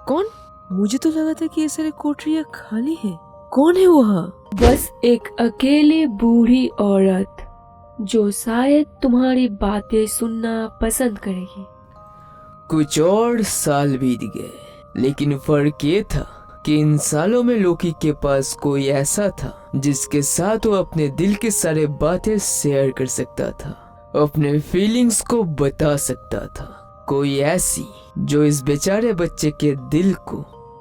कौन? मुझे तो लगा था कि ये सारे कोठरियाँ खाली हैं। कौन है वहाँ? बस एक अकेली बूढ़ी औरत जो शायद तुम्हारी बातें सुनना पसंद करेगी। कुछ और साल बीत गए, लेकिन फर्क ये था कि इन सालों में लोकी के पास कोई ऐसा था जिसके साथ वो अपने दिल के सारे बातें शेयर कर सकता था, अपने फीलिंग्स को बता सकता था। कोई ऐसी जो इस बेचारे बच्चे के दिल को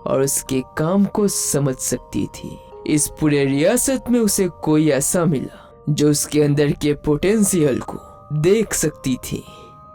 और उसके काम को समझ सकती थी। इस पूरे रियासत में उसे कोई ऐसा मिला जो उसके अंदर के पोटेंशियल को देख सकती थी,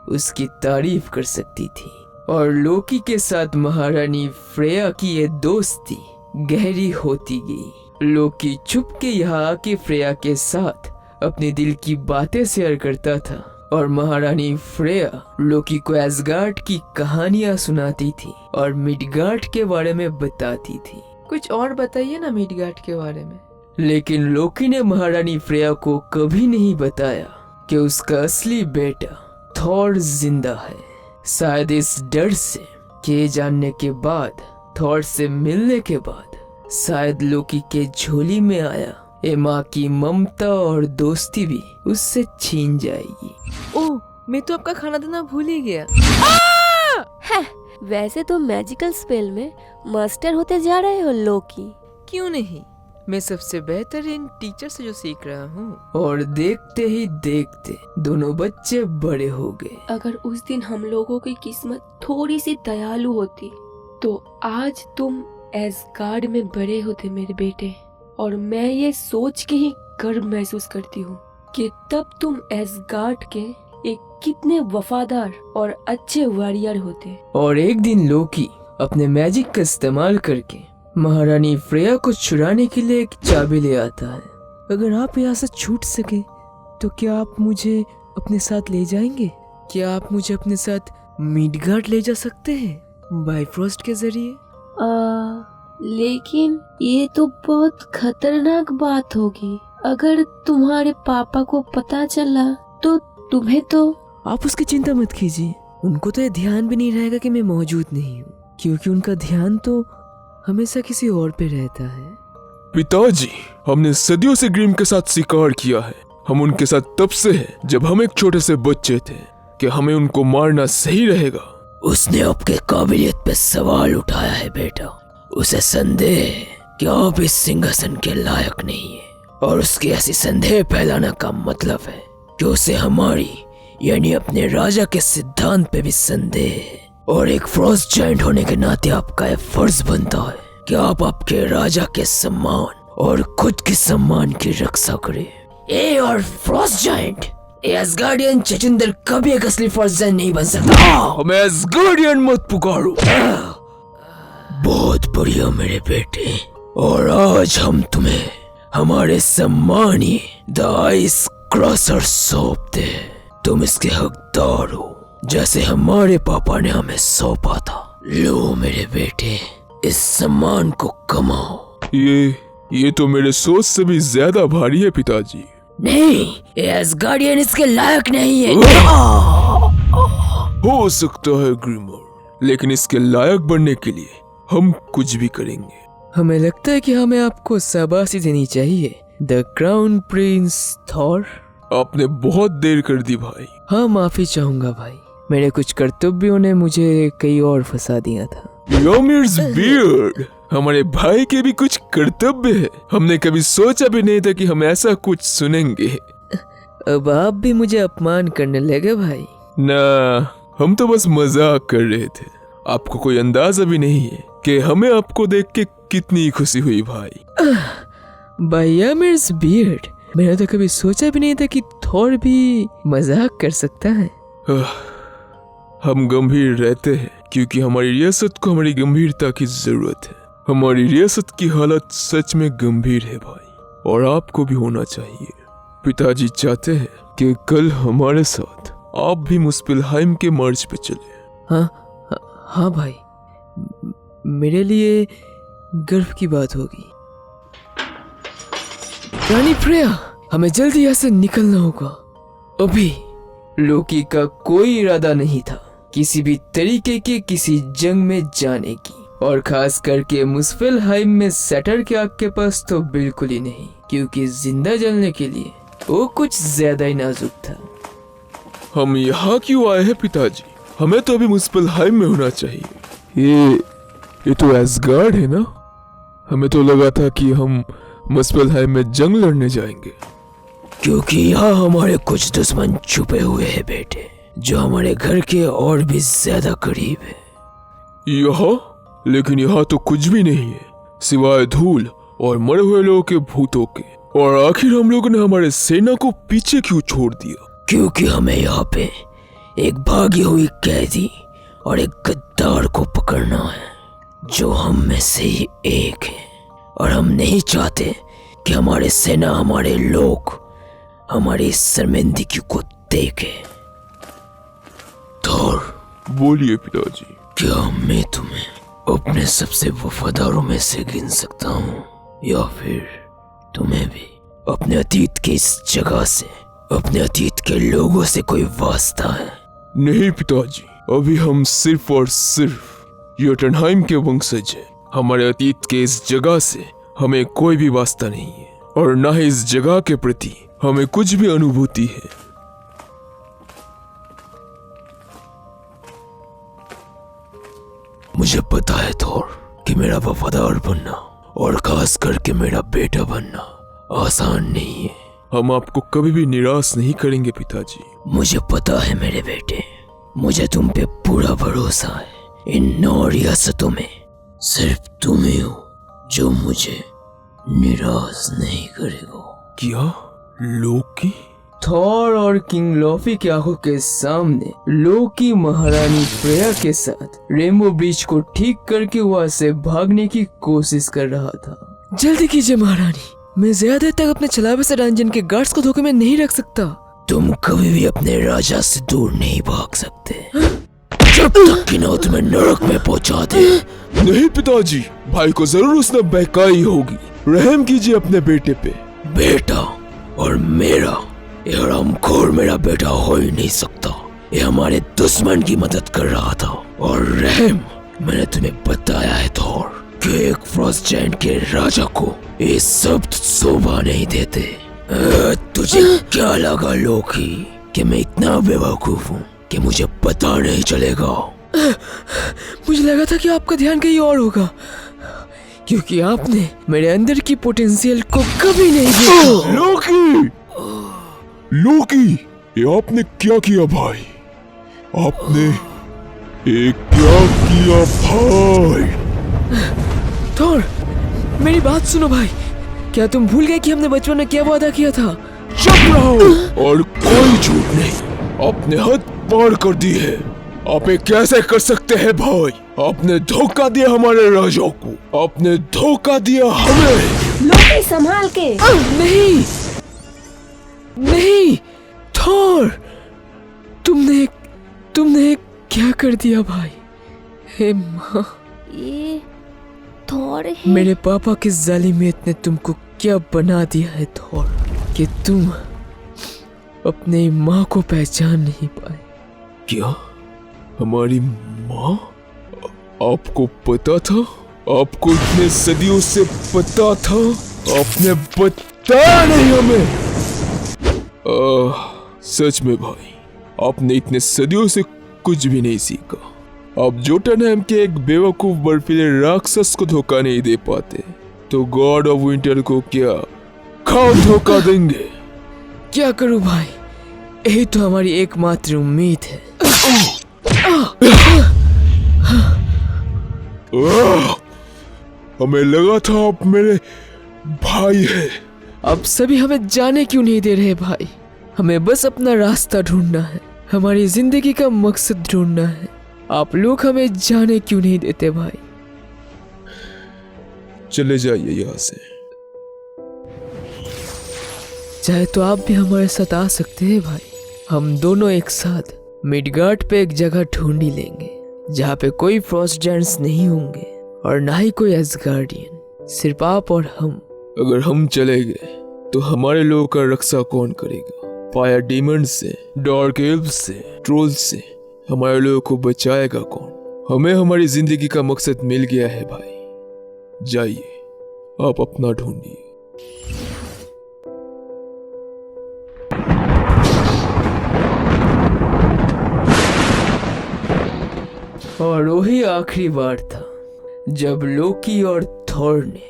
उसकी तारीफ कर सकती थी। और लोकी के साथ महारानी फ्रेया की ये दोस्ती गहरी होती गई। लोकी छुप के यहाँ आके फ्रेया के साथ अपने दिल की बातें शेयर करता था और महारानी फ्रेया लोकी को एसगार्ड की कहानियां सुनाती थी और मिडगार्ड के बारे में बताती थी। कुछ और बताइए ना मिडगार्ड के बारे में। लेकिन लोकी ने महारानी फ्रेया को कभी नहीं बताया कि उसका असली बेटा थॉर जिंदा है। शायद इस डर से कि जानने के बाद, थॉर से मिलने के बाद शायद लोकी के झोली में आया ये माँ की ममता और दोस्ती भी उससे छीन जाएगी। ओह, मैं तो आपका खाना देना भूल ही गया। है, वैसे तो मैजिकल स्पेल में मास्टर होते जा रहे हो लोकी। क्यों नहीं, मैं सबसे बेहतरीन टीचर से जो सीख रहा हूँ। और देखते ही देखते दोनों बच्चे बड़े हो गए। अगर उस दिन हम लोगों की किस्मत थोड़ी सी दयालु होती तो आज तुम एसगार्ड में बड़े होते मेरे बेटे। और मैं ये सोच के ही गर्व महसूस करती हूँ कि तब तुम एसगार्ड के एक कितने वफादार और अच्छे वॉरियर होते। और एक दिन लोकी अपने मैजिक का इस्तेमाल करके महारानी फ्रेया को छुड़ाने के लिए एक चाबी ले आता है। अगर आप यहाँ से छूट सके तो क्या आप मुझे अपने साथ ले जाएंगे? क्या आप मुझे अपने साथ मिडगार्ड ले जा सकते हैं बाइफ्रॉस्ट के जरिए? लेकिन ये तो बहुत खतरनाक बात होगी। अगर तुम्हारे पापा को पता चला तो तुम्हें तो। आप उसकी चिंता मत कीजिए, उनको तो ये ध्यान भी नहीं रहेगा कि मैं मौजूद नहीं हूँ, क्योंकि उनका ध्यान तो हमेशा किसी और पे रहता है। पिताजी, हमने सदियों से ग्रीम के साथ शिकार किया है। हम उनके साथ तब से हैं जब हम एक छोटे से बच्चे थे। क्या हमें उनको मारना सही रहेगा? उसने आपके काबिलियत पे सवाल उठाया है बेटा। उसे संदेह है कि आप इस सिंहासन के लायक नहीं है, और उसकी ऐसी संदेह फैलाना का मतलब है कि उसे हमारी यानी अपने राजा के सिद्धांत पे भी संदेह है। और एक फ्रॉस्ट जायंट होने के नाते आपका यह फर्ज बनता है कि आप आपके राजा के सम्मान और खुद के सम्मान की रक्षा करें। ए और फ्रॉस्ट जायंट, एसगार्डियन चचिंदर कभी एक असली फ्रॉस्ट जायंट नहीं बन सकता। हमें एसगार्डियन मत पुकारो। बहुत बढ़िया मेरे बेटे, और आज हम तुम्हें हमारे सम्मानी द आइस क्रशर सौंपते हैं। तुम इसके हकदार हो, जैसे हमारे पापा ने हमें सौंपा था। लो मेरे बेटे, इस सम्मान को कमाओ। ये तो मेरे सोच से भी ज्यादा भारी है पिताजी। नहीं, एसगार्डियन इसके लायक नहीं है। हो सकता है ग्रीमर, लेकिन इसके लायक बनने के लिए हम कुछ भी करेंगे। हमें लगता है कि हमें आपको शाबाशी देनी चाहिए, द क्राउन प्रिंस थॉर। आपने बहुत देर कर दी भाई। हाँ, माफी चाहूंगा भाई, मेरे कुछ कर्तव्यों ने मुझे कहीं और फंसा दिया था। योमिर्स बियर्ड, हमारे भाई के भी कुछ कर्तव्य है। हमने कभी सोचा भी नहीं था कि हम ऐसा कुछ सुनेंगे। अब आप भी मुझे अपमान करने लगे भाई। ना, हम तो बस मजाक कर रहे थे। आपको कोई अंदाजा भी नहीं है कि हमें आपको देख के कितनी खुशी हुई भाई। भाई योमिर्स बियर्ड, मैंने तो कभी सोचा भी नहीं था कि थॉर भी मजाक कर सकता है। हम गंभीर रहते हैं क्योंकि हमारी रियासत को हमारी गंभीरता की जरूरत है। हमारी रियासत की हालत सच में गंभीर है भाई, और आपको भी होना चाहिए। पिताजी चाहते हैं कि कल हमारे साथ आप भी मुस्पिलहाइम के मार्च पे चले। हाँ भाई, मेरे लिए गर्व की बात होगी। रानी फ्रेया, हमें जल्दी यहाँ से निकलना होगा अभी। लोकी का कोई इरादा नहीं था किसी भी तरीके के किसी जंग में जाने की। और खास करके मुस्फेल्हाइम में सेटर के आग के पास तो बिल्कुल ही नहीं, क्योंकि जिंदा जलने के लिए वो कुछ ज्यादा ही नाजुक था। हम यहाँ क्यों आए हैं पिताजी? हमें तो अभी मुस्फेल्हाइम में होना चाहिए। ये तो एसगार्ड है ना? हमें तो लगा था कि हम मुस्फेल्हाइम में जंग लड़ने जाएंगे। क्योंकि यहाँ हमारे कुछ दुश्मन छुपे हुए हैं बेटे, जो हमारे घर के और भी ज्यादा करीब है। यहाँ? लेकिन यहाँ तो कुछ भी नहीं है सिवाय धूल और मरे हुए लोगों के भूतों के। और आखिर हम लोगों ने हमारे सेना को पीछे क्यों छोड़ दिया? क्योंकि हमें यहाँ पे एक भागी हुई कैदी और एक गद्दार को पकड़ना है, जो हम में से ही एक है। और हम नहीं चाहते कि हमारे सेना, हमारे लोग हमारी इस शर्मिंदगी को देखे। थोर, बोलिए पिताजी। क्या मैं तुम्हें अपने सबसे वफादारों में से गिन सकता हूँ, या फिर तुम्हें भी अपने अतीत के इस जगह से, अपने अतीत के लोगों से कोई वास्ता है? नहीं पिताजी, अभी हम सिर्फ और सिर्फ योटनहाइम के वंशज हैं। हमारे अतीत के इस जगह से हमें कोई भी वास्ता नहीं है, और न ही इस जगह के प्रति हमें कुछ भी अनुभूति है। मुझे पता है थोर कि मेरा वफादार बनना और खास करके मेरा बेटा बनना आसान नहीं है। हम आपको कभी भी निराश नहीं करेंगे पिताजी। मुझे पता है मेरे बेटे, मुझे तुम पे पूरा भरोसा है। इन 9 रियासतों में सिर्फ तुम ही हो जो मुझे निराश नहीं करेगा। क्या? लोकी? थॉर और किंग लॉफी की आंखों के सामने लोकी महारानी फ्रेया के साथ रेनबो ब्रिज को ठीक करके वहां से भागने की कोशिश कर रहा था। जल्दी कीजिए महारानी, मैं ज्यादा देर तक अपने छलावे से रंजन के गार्ड्स को धोखे में नहीं रख सकता। तुम कभी भी अपने राजा से दूर नहीं भाग सकते, जब तक कि ना तुम्हें नरक में पहुंचा दे। नहीं पिताजी, भाई को जरूर उसने बहकाई होगी। रहम कीजिए अपने बेटे पे। बेटा और मेरा, ये हरामखोर मेरा बेटा हो ही नहीं सकता। ये हमारे दुश्मन की मदद कर रहा था। और रहम, मैंने तुम्हें बताया है थोर कि एक फ्रॉस्ट जायंट के राजा को ये शब्द शोभा नहीं देते। तुझे क्या लगा लोकी कि मैं इतना बेवकूफ हूँ कि मुझे पता नहीं चलेगा? मुझे लगा था कि आपका ध्यान कहीं और होगा, क्योंकि आपने मेरे अंदर की पोटेंशियल को कभी नहीं देखा। लोकी! लोकी, ये आपने क्या किया भाई? आपने ये क्या किया भाई? थोर, मेरी बात सुनो भाई। क्या तुम भूल गए कि हमने बचपन में क्या वादा किया था? चुप रहो और कोई झूठ नहीं। आपने हद पार कर दी है। आप ये कैसे कर सकते हैं भाई? आपने धोखा दिया हमारे राजा को, आपने धोखा दिया हमें। लोकी संभाल के। नहीं नहीं थोर, तुमने क्या कर दिया भाई? हे माँ, ये थोर है। मेरे पापा की जालिमियत ने तुमको क्या बना दिया है थोर, कि तुम अपने माँ को पहचान नहीं पाए। क्या हमारी माँ? आपको पता था? आपको इतने सदियों से पता था? आपने बताया नहीं हमें? सच में भाई, आपने इतने सदियों से कुछ भी नहीं सीखा। आप जोटनहैम के एक बेवकूफ बर्फीले राक्षस को धोखा नहीं दे पाते, तो गॉड ऑफ विंटर को क्या खाओ धोखा देंगे? क्या करूं भाई, यही तो हमारी एकमात्र उम्मीद है। हमें लगा था आप मेरे भाई हैं। अब सभी हमें जाने क्यों नहीं दे रहे भाई? हमें बस अपना रास्ता ढूंढना है, हमारी जिंदगी का मकसद ढूंढना है। आप लोग हमें जाने क्यों नहीं देते भाई? चले जाइए यहाँ से। चाहे तो आप भी हमारे साथ आ सकते हैं भाई। हम दोनों एक साथ मिडगार्ड पे एक जगह ढूंढ ही लेंगे, जहाँ पे कोई फ्रॉस्ट जायंट्स नहीं होंगे और ना ही कोई एसगार्डियन, सिर्फ आप और हम। अगर हम चले गए तो हमारे लोगों का रक्षा कौन करेगा? फायर डीमंड से, डार्क एल्फ से, ट्रोल से हमारे लोगों को बचाएगा कौन? हमें हमारी जिंदगी का मकसद मिल गया है भाई। जाइए, आप अपना ढूंढिए। और वही आखिरी बार था जब लोकी और थॉर ने,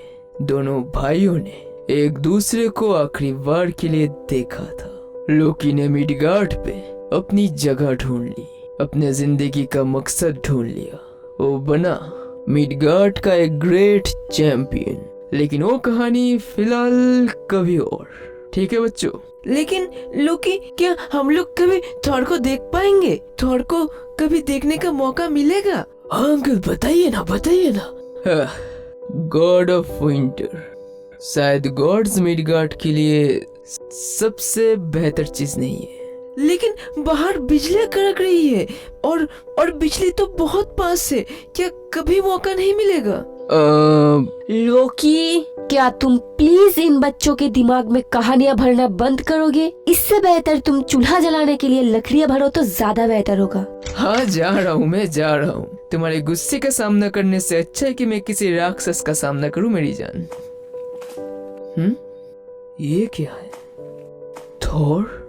दोनों भाइयों ने एक दूसरे को आखिरी बार के लिए देखा था। लोकी ने मिडगार्ड पे अपनी जगह ढूंढ ली, अपने जिंदगी का मकसद ढूंढ लिया। वो बना मिडगार्ड का एक ग्रेट चैंपियन। लेकिन वो कहानी फिलहाल कभी और। ठीक है बच्चों? लेकिन लोकी, क्या हम लोग कभी थॉर को देख पाएंगे? थॉर को कभी देखने का मौका मिलेगा? हाँ अंकल, बताइए ना। गॉड ऑफ विंटर शायद गॉड्स मिडगार्ड के लिए सबसे बेहतर चीज नहीं है। लेकिन बाहर बिजली कड़क रही है और बिजली तो बहुत पास है। क्या कभी मौका नहीं मिलेगा? लोकी, क्या तुम प्लीज इन बच्चों के दिमाग में कहानियां भरना बंद करोगे? इससे बेहतर तुम चूल्हा जलाने के लिए लकड़ियां भरो तो ज्यादा बेहतर होगा। हाँ, जा रहा हूँ। तुम्हारे गुस्से का सामना करने से अच्छा है कि मैं किसी राक्षस का सामना करूं मेरी जान। ये क्या है? थॉर?